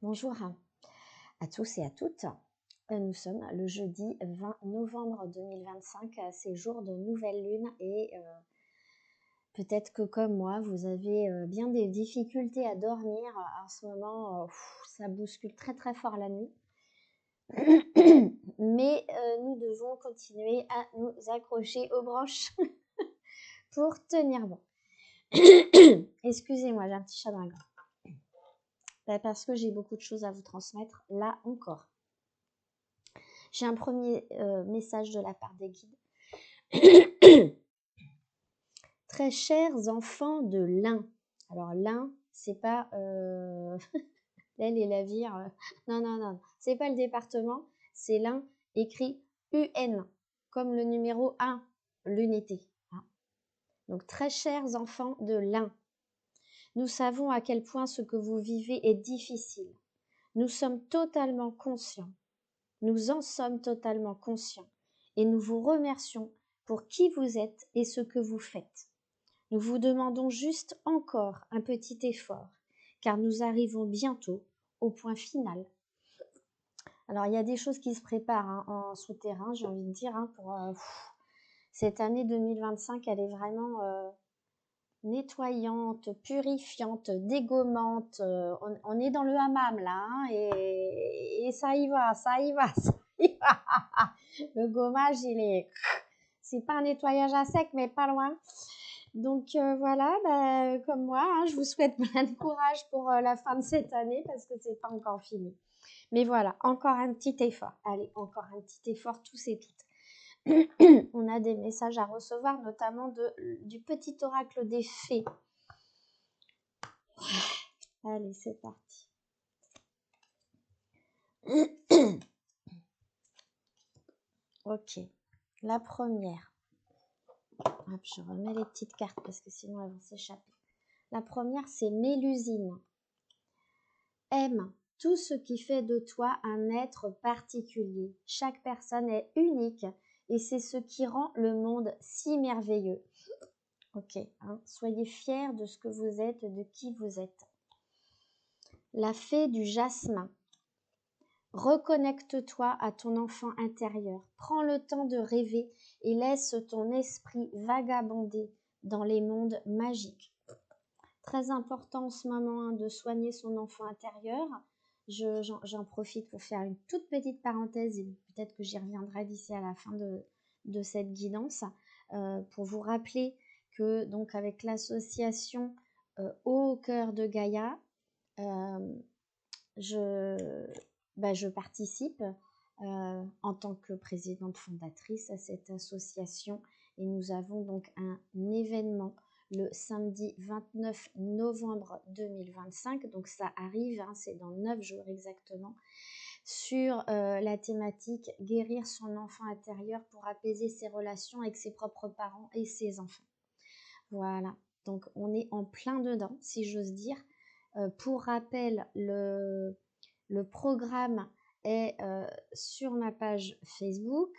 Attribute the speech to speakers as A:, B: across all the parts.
A: Bonjour à tous et à toutes. Nous sommes le jeudi 20 novembre 2025, c'est jour de nouvelle lune et peut-être que comme moi, vous avez bien des difficultés à dormir en ce moment. Ça bouscule très très fort la nuit. Mais nous devons continuer à nous accrocher aux branches pour tenir bon. Excusez-moi, j'ai un petit chat dans la gorge. Parce que j'ai beaucoup de choses à vous transmettre, là encore. J'ai un premier message de la part des guides. Très chers enfants de l'Ain. Alors l'Ain, c'est pas l'aile et la vire. Non. C'est pas le département, c'est l'Ain écrit UN, comme le numéro 1, l'unité. Donc très chers enfants de l'Ain. Nous savons à quel point ce que vous vivez est difficile. Nous sommes totalement conscients. Nous en sommes totalement conscients et nous vous remercions pour qui vous êtes et ce que vous faites. Nous vous demandons juste encore un petit effort, car nous arrivons bientôt au point final. Alors, il y a des choses qui se préparent en souterrain, j'ai envie de dire, pour cette année 2025, elle est vraiment nettoyante, purifiante, dégommante. On est dans le hammam là, et ça y va. Le gommage, c'est pas un nettoyage à sec, mais pas loin. Donc voilà, comme moi, je vous souhaite plein de courage pour la fin de cette année parce que c'est pas encore fini. Mais voilà, encore un petit effort. Allez, encore un petit effort, tous et toutes. On a des messages à recevoir, notamment du petit oracle des fées. Allez, c'est parti. Ok, la première. Hop, je remets les petites cartes parce que sinon elles vont s'échapper. La première, c'est Mélusine. Aime tout ce qui fait de toi un être particulier. Chaque personne est unique et c'est ce qui rend le monde si merveilleux. Ok, soyez fiers de ce que vous êtes, de qui vous êtes. La fée du jasmin. Reconnecte-toi à ton enfant intérieur. Prends le temps de rêver et laisse ton esprit vagabonder dans les mondes magiques. Très important en ce moment de soigner son enfant intérieur. J'en profite pour faire une toute petite parenthèse et peut-être que j'y reviendrai d'ici à la fin de cette guidance pour vous rappeler que donc avec l'association Au cœur de Gaïa, je participe en tant que présidente fondatrice à cette association et nous avons donc un événement le samedi 29 novembre 2025, donc ça arrive, c'est dans 9 jours exactement, sur la thématique « Guérir son enfant intérieur pour apaiser ses relations avec ses propres parents et ses enfants ». Voilà, donc on est en plein dedans, si j'ose dire. Pour rappel, le programme est sur ma page Facebook,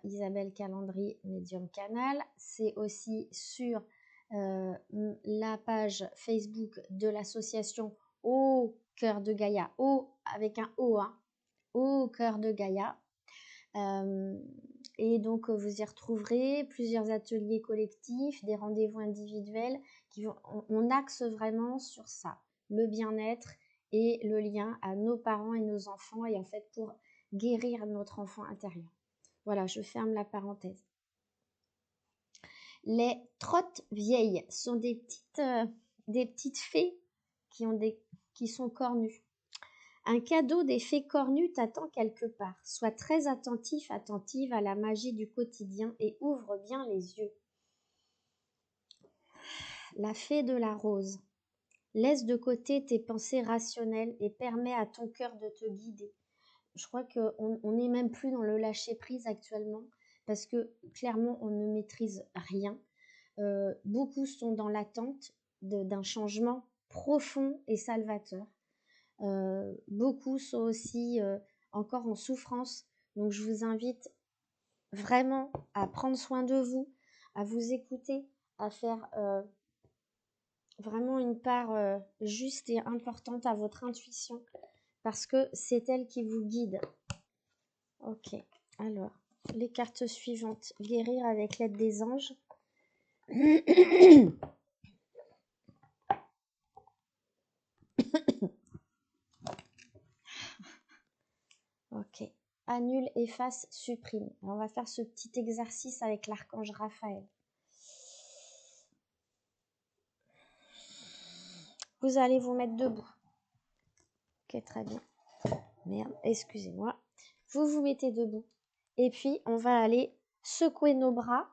A: Isabelle Calandry, Medium Canal. C'est aussi sur la page Facebook de l'association Au cœur de Gaïa, avec un O, Au cœur de Gaïa. Et donc vous y retrouverez plusieurs ateliers collectifs, des rendez-vous individuels on axe vraiment sur ça, le bien-être et le lien à nos parents et nos enfants et en fait pour guérir notre enfant intérieur. Voilà, je ferme la parenthèse. Les trottes vieilles sont des petites fées qui sont cornues. Un cadeau des fées cornues t'attend quelque part. Sois très attentive à la magie du quotidien et ouvre bien les yeux. La fée de la rose. Laisse de côté tes pensées rationnelles et permets à ton cœur de te guider. Je crois qu'on n'est même plus dans le lâcher-prise actuellement parce que clairement, on ne maîtrise rien. Beaucoup sont dans l'attente d'un changement profond et salvateur. Beaucoup sont aussi encore en souffrance. Donc, je vous invite vraiment à prendre soin de vous, à vous écouter, à faire vraiment une part juste et importante à votre intuition parce que c'est elle qui vous guide. Ok, alors, les cartes suivantes. Guérir avec l'aide des anges. Ok. Annule, efface, supprime. Alors, on va faire ce petit exercice avec l'archange Raphaël. Vous allez vous mettre debout. Ok, très bien. Merde, excusez-moi. Vous vous mettez debout. Et puis, on va aller secouer nos bras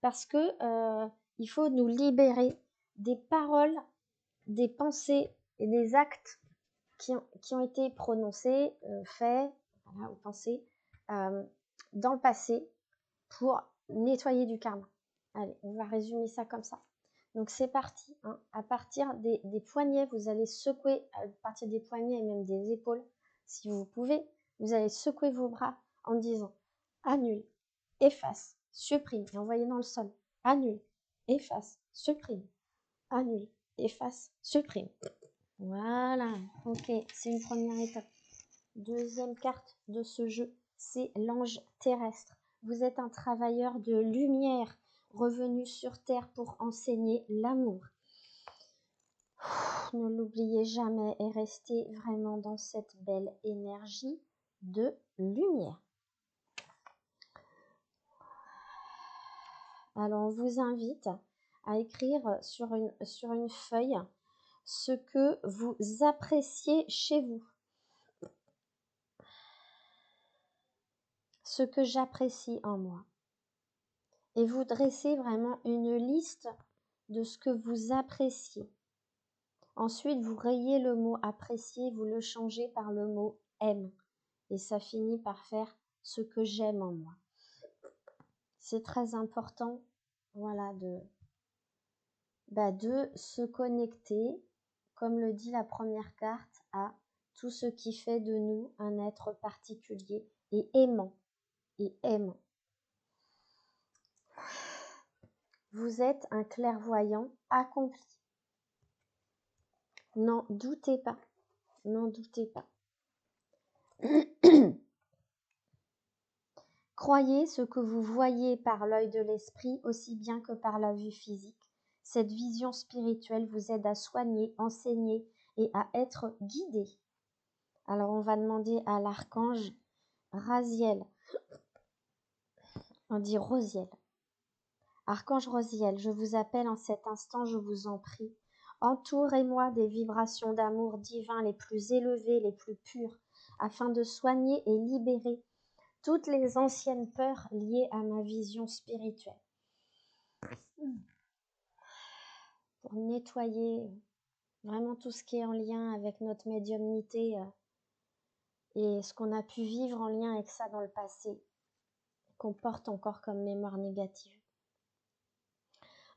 A: parce que il faut nous libérer des paroles, des pensées et des actes qui ont été prononcés, faits, voilà, ou pensés dans le passé pour nettoyer du karma. Allez, on va résumer ça comme ça. Donc c'est parti. Hein. À partir des poignets, vous allez secouer, à partir des poignets et même des épaules, si vous pouvez, vous allez secouer vos bras en disant annule, efface, supprime et envoyez dans le sol. Annule, efface, supprime. Annule, efface, supprime. Voilà, ok, c'est une première étape. Deuxième carte de ce jeu, c'est l'ange terrestre. Vous êtes un travailleur de lumière revenu sur Terre pour enseigner l'amour. Ne l'oubliez jamais et restez vraiment dans cette belle énergie de lumière. Alors, on vous invite à écrire sur une feuille ce que vous appréciez chez vous. Ce que j'apprécie en moi. Et vous dressez vraiment une liste de ce que vous appréciez. Ensuite, vous rayez le mot apprécier, vous le changez par le mot aime. Et ça finit par faire ce que j'aime en moi. C'est très important, voilà, de se connecter, comme le dit la première carte, à tout ce qui fait de nous un être particulier et aimant. Et aimant. Vous êtes un clairvoyant accompli. N'en doutez pas. N'en doutez pas. Croyez ce que vous voyez par l'œil de l'esprit aussi bien que par la vue physique. Cette vision spirituelle vous aide à soigner, enseigner et à être guidé. Alors on va demander à l'archange Raziel. On dit Rosiel. Archange Rosiel, je vous appelle en cet instant, je vous en prie. Entourez-moi des vibrations d'amour divin les plus élevées, les plus pures, afin de soigner et libérer toutes les anciennes peurs liées à ma vision spirituelle. Pour nettoyer vraiment tout ce qui est en lien avec notre médiumnité et ce qu'on a pu vivre en lien avec ça dans le passé, qu'on porte encore comme mémoire négative.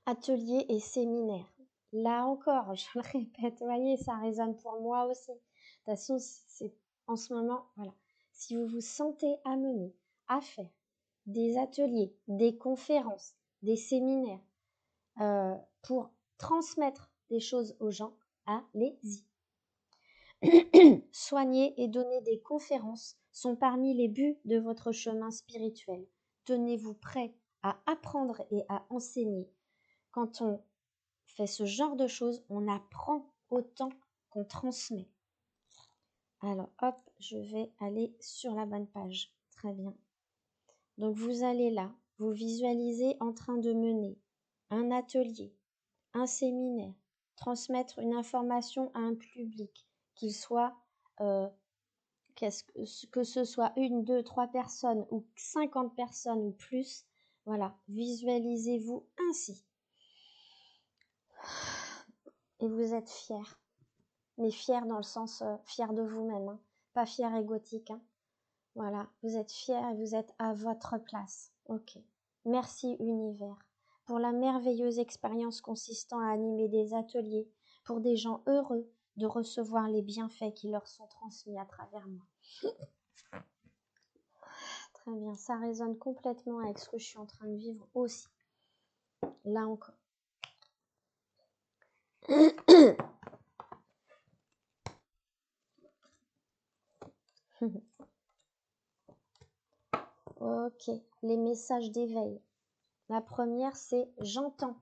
A: Ateliers et séminaires. Là encore, je le répète, vous voyez, ça résonne pour moi aussi. De toute façon, c'est en ce moment, voilà. Si vous vous sentez amené à faire des ateliers, des conférences, des séminaires pour transmettre des choses aux gens, allez-y. Soigner et donner des conférences sont parmi les buts de votre chemin spirituel. Tenez-vous prêt à apprendre et à enseigner. Quand on fait ce genre de choses, on apprend autant qu'on transmet. Alors, hop, je vais aller sur la bonne page. Très bien. Donc, vous allez là, vous visualisez en train de mener un atelier, un séminaire, transmettre une information à un public, qu'il soit, que ce soit 1, 2, 3 personnes ou 50 personnes ou plus. Voilà, visualisez-vous ainsi. Et vous êtes fiers. Mais fier dans le sens fier de vous-même, hein. Pas fier égotique. Hein. Voilà, vous êtes fier et vous êtes à votre place. Ok. Merci univers pour la merveilleuse expérience consistant à animer des ateliers pour des gens heureux de recevoir les bienfaits qui leur sont transmis à travers moi. Très bien, ça résonne complètement avec ce que je suis en train de vivre aussi. Là encore. Ok, les messages d'éveil. La première, c'est « j'entends ».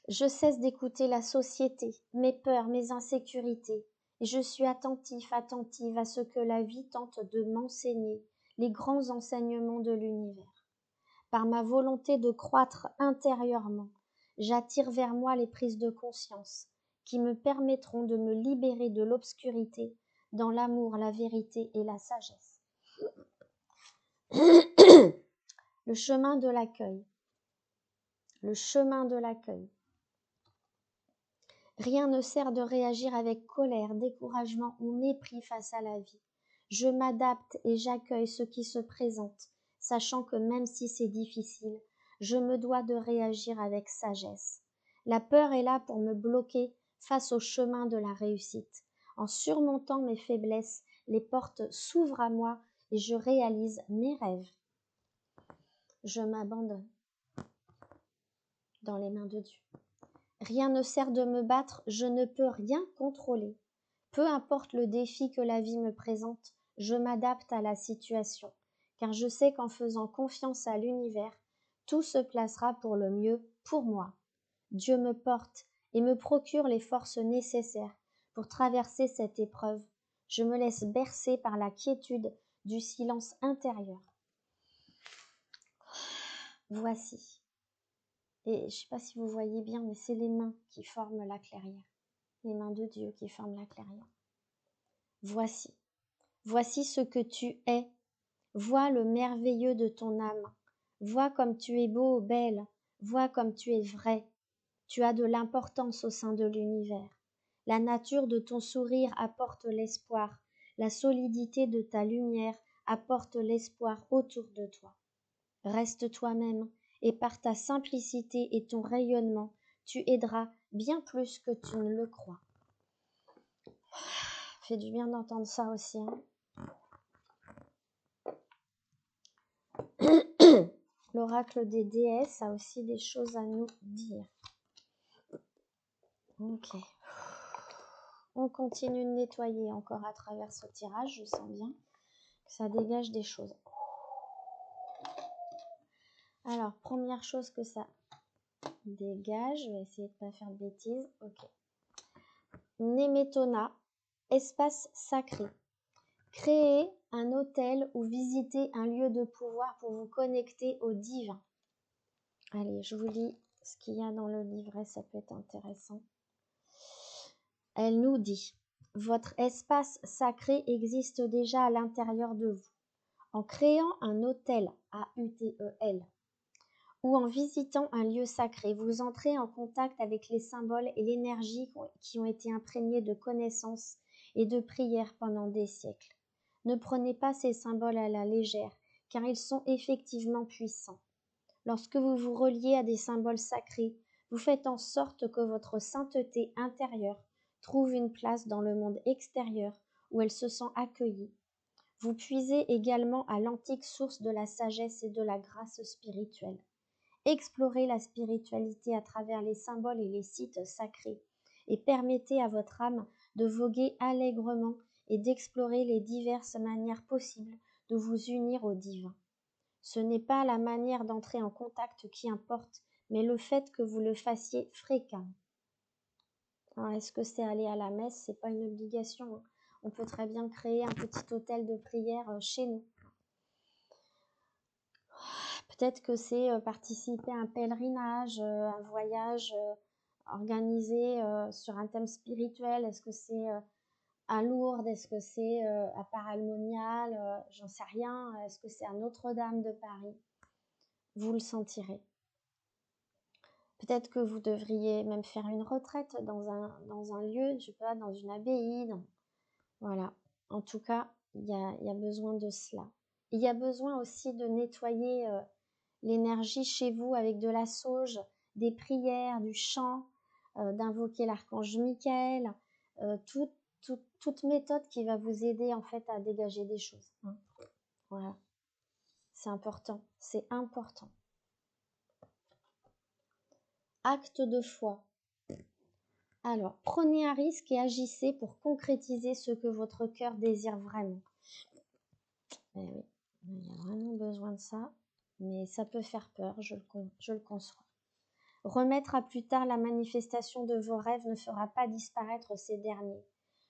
A: Je cesse d'écouter la société, mes peurs, mes insécurités, et je suis attentive à ce que la vie tente de m'enseigner, les grands enseignements de l'univers. Par ma volonté de croître intérieurement, j'attire vers moi les prises de conscience qui me permettront de me libérer de l'obscurité dans l'amour, la vérité et la sagesse. Le chemin de l'accueil. Le chemin de l'accueil. Rien ne sert de réagir avec colère, découragement ou mépris face à la vie. Je m'adapte et j'accueille ce qui se présente, sachant que même si c'est difficile, je me dois de réagir avec sagesse. La peur est là pour me bloquer face au chemin de la réussite. En surmontant mes faiblesses, les portes s'ouvrent à moi et je réalise mes rêves. Je m'abandonne dans les mains de Dieu. Rien ne sert de me battre, je ne peux rien contrôler. Peu importe le défi que la vie me présente, je m'adapte à la situation, car je sais qu'en faisant confiance à l'univers, tout se placera pour le mieux pour moi. Dieu me porte et me procure les forces nécessaires pour traverser cette épreuve. Je me laisse bercer par la quiétude du silence intérieur. Voici. Et je ne sais pas si vous voyez bien, mais c'est les mains qui forment la clairière. Les mains de Dieu qui forment la clairière. Voici. Voici ce que tu es. Vois le merveilleux de ton âme. Vois comme tu es beau, belle. Vois comme tu es vrai. Tu as de l'importance au sein de l'univers. La nature de ton sourire apporte l'espoir. La solidité de ta lumière apporte l'espoir autour de toi. Reste toi-même et par ta simplicité et ton rayonnement, tu aideras bien plus que tu ne le crois. Fait du bien d'entendre ça aussi. Hein. L'oracle des déesses a aussi des choses à nous dire. Ok. On continue de nettoyer encore à travers ce tirage. Je sens bien que ça dégage des choses. Alors, première chose que ça dégage, je vais essayer de ne pas faire de bêtises. Ok. Nemetona, espace sacré. Créez un hôtel ou visitez un lieu de pouvoir pour vous connecter au divin. Allez, je vous lis ce qu'il y a dans le livret, ça peut être intéressant. Elle nous dit « Votre espace sacré existe déjà à l'intérieur de vous. En créant un hôtel, A-U-T-E-L, ou en visitant un lieu sacré, vous entrez en contact avec les symboles et l'énergie qui ont été imprégnés de connaissances et de prières pendant des siècles. Ne prenez pas ces symboles à la légère, car ils sont effectivement puissants. Lorsque vous vous reliez à des symboles sacrés, vous faites en sorte que votre sainteté intérieure trouve une place dans le monde extérieur où elle se sent accueillie. Vous puisez également à l'antique source de la sagesse et de la grâce spirituelle. Explorez la spiritualité à travers les symboles et les sites sacrés et permettez à votre âme de voguer allègrement et d'explorer les diverses manières possibles de vous unir au divin. Ce n'est pas la manière d'entrer en contact qui importe, mais le fait que vous le fassiez fréquemment. Alors, est-ce que c'est aller à la messe? C'est pas une obligation. On peut très bien créer un petit hôtel de prière chez nous. Peut-être que c'est participer à un pèlerinage, un voyage organisé sur un thème spirituel. Est-ce que c'est à Lourdes? Est-ce que c'est à Paray-le-Monial? J'en sais rien. Est-ce que c'est à Notre-Dame de Paris? Vous le sentirez. Peut-être que vous devriez même faire une retraite dans un lieu, je sais pas, dans une abbaye. Voilà. En tout cas, il y a besoin de cela. Il y a besoin aussi de nettoyer l'énergie chez vous avec de la sauge, des prières, du chant, d'invoquer l'archange Michael, toute méthode qui va vous aider en fait à dégager des choses. Hein. Voilà. C'est important. C'est important. Acte de foi. Alors, prenez un risque et agissez pour concrétiser ce que votre cœur désire vraiment. Eh oui, il y a vraiment besoin de ça, mais ça peut faire peur, je le conçois. Remettre à plus tard la manifestation de vos rêves ne fera pas disparaître ces derniers.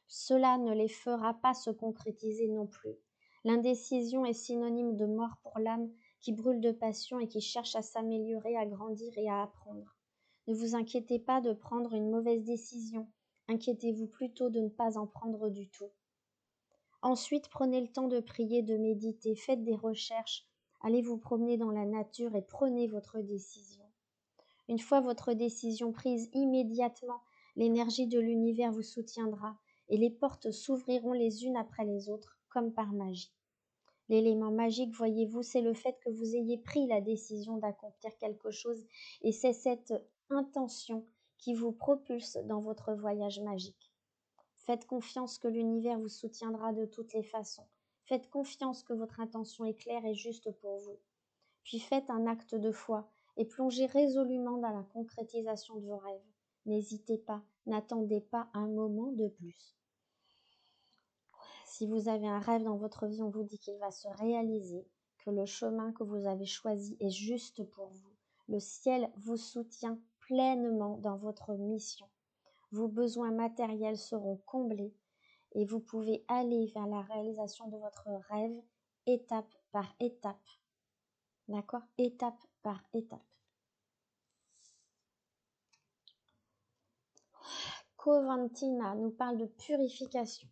A: Cela ne les fera pas se concrétiser non plus. L'indécision est synonyme de mort pour l'âme qui brûle de passion et qui cherche à s'améliorer, à grandir et à apprendre. Ne vous inquiétez pas de prendre une mauvaise décision, inquiétez-vous plutôt de ne pas en prendre du tout. Ensuite, prenez le temps de prier, de méditer, faites des recherches, allez vous promener dans la nature et prenez votre décision. Une fois votre décision prise, immédiatement, l'énergie de l'univers vous soutiendra et les portes s'ouvriront les unes après les autres, comme par magie. L'élément magique, voyez-vous, c'est le fait que vous ayez pris la décision d'accomplir quelque chose et c'est cette intention qui vous propulse dans votre voyage magique. Faites confiance que l'univers vous soutiendra de toutes les façons. Faites confiance que votre intention est claire et juste pour vous. Puis faites un acte de foi et plongez résolument dans la concrétisation de vos rêves. N'hésitez pas, n'attendez pas un moment de plus. Si vous avez un rêve dans votre vie, on vous dit qu'il va se réaliser, que le chemin que vous avez choisi est juste pour vous. Le ciel vous soutient pleinement dans votre mission. Vos besoins matériels seront comblés et vous pouvez aller vers la réalisation de votre rêve étape par étape. D'accord? Étape par étape. Covantina nous parle de purification.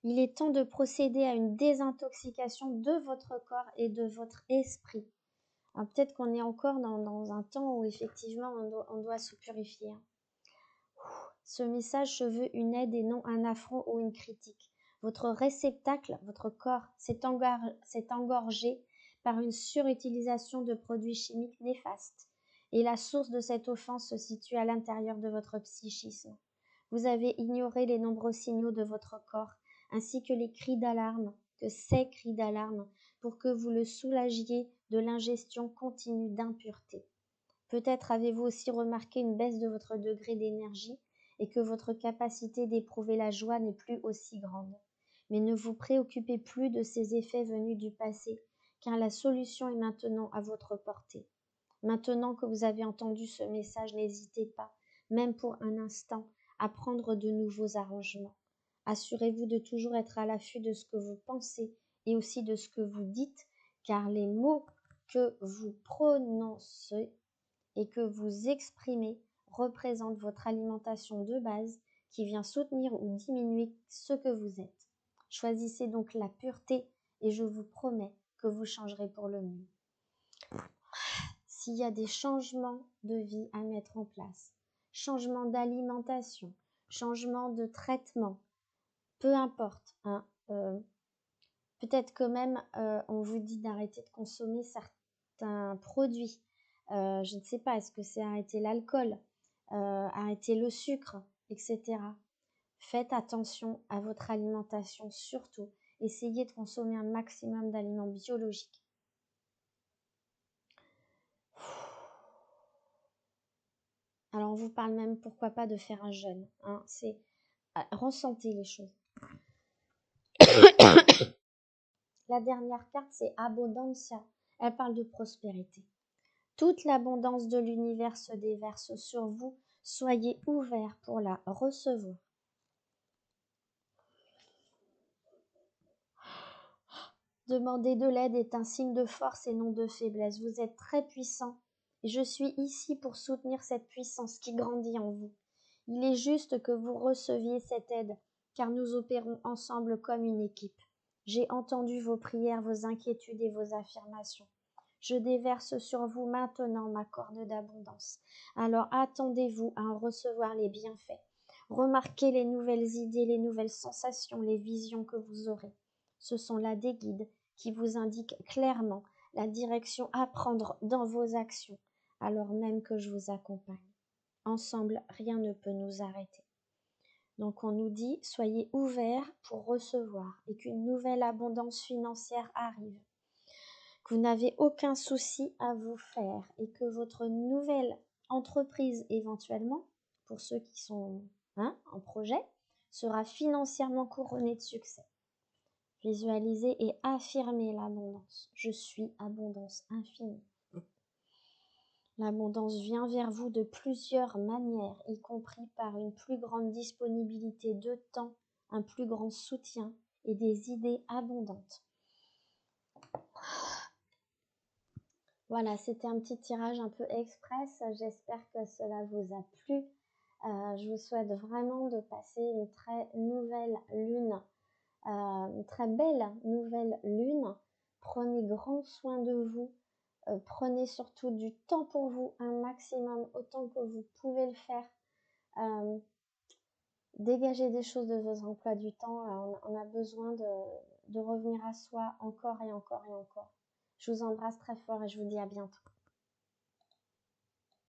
A: Il est temps de procéder à une désintoxication de votre corps et de votre esprit. Alors peut-être qu'on est encore dans un temps où effectivement on doit se purifier. Ce message se veut une aide et non un affront ou une critique. Votre réceptacle, votre corps, s'est engorgé par une surutilisation de produits chimiques néfastes. Et la source de cette offense se situe à l'intérieur de votre psychisme. Vous avez ignoré les nombreux signaux de votre corps, ainsi que les cris d'alarme, que ces cris d'alarme, pour que vous le soulagiez de l'ingestion continue d'impuretés. Peut-être avez-vous aussi remarqué une baisse de votre degré d'énergie et que votre capacité d'éprouver la joie n'est plus aussi grande. Mais ne vous préoccupez plus de ces effets venus du passé, car la solution est maintenant à votre portée. Maintenant que vous avez entendu ce message, n'hésitez pas, même pour un instant, à prendre de nouveaux arrangements. Assurez-vous de toujours être à l'affût de ce que vous pensez et aussi de ce que vous dites, car les mots que vous prononcez et que vous exprimez représentent votre alimentation de base qui vient soutenir ou diminuer ce que vous êtes. Choisissez donc la pureté et je vous promets que vous changerez pour le mieux. S'il y a des changements de vie à mettre en place, changement d'alimentation, changement de traitement, peu importe, peut-être que même on vous dit d'arrêter de consommer certains produits. Je ne sais pas, est-ce que c'est arrêter l'alcool, arrêter le sucre, etc. Faites attention à votre alimentation surtout. Essayez de consommer un maximum d'aliments biologiques. Alors on vous parle même, pourquoi pas, de faire un jeûne. C'est ressentez les choses. La dernière carte, c'est Abundancia. Elle parle de prospérité. Toute l'abondance de l'univers se déverse sur vous. Soyez ouverts pour la recevoir. Demander de l'aide est un signe de force et non de faiblesse. Vous êtes très puissant et je suis ici pour soutenir cette puissance qui grandit en vous. Il est juste que vous receviez cette aide, car nous opérons ensemble comme une équipe. J'ai entendu vos prières, vos inquiétudes et vos affirmations. Je déverse sur vous maintenant ma corne d'abondance. Alors attendez-vous à en recevoir les bienfaits. Remarquez les nouvelles idées, les nouvelles sensations, les visions que vous aurez. Ce sont là des guides qui vous indiquent clairement la direction à prendre dans vos actions, alors même que je vous accompagne. Ensemble, rien ne peut nous arrêter. Donc on nous dit, soyez ouverts pour recevoir et qu'une nouvelle abondance financière arrive. Que vous n'avez aucun souci à vous faire et que votre nouvelle entreprise éventuellement, pour ceux qui sont en projet, sera financièrement couronnée de succès. Visualisez et affirmez l'abondance. Je suis abondance infinie. L'abondance vient vers vous de plusieurs manières, y compris par une plus grande disponibilité de temps, un plus grand soutien et des idées abondantes. Voilà, c'était un petit tirage un peu express. J'espère que cela vous a plu. Je vous souhaite vraiment de passer une très nouvelle lune, une très belle nouvelle lune. Prenez grand soin de vous. Prenez surtout du temps pour vous, un maximum, autant que vous pouvez le faire. Dégagez des choses de vos emplois du temps. On a besoin de revenir à soi encore et encore et encore. Je vous embrasse très fort et je vous dis à bientôt.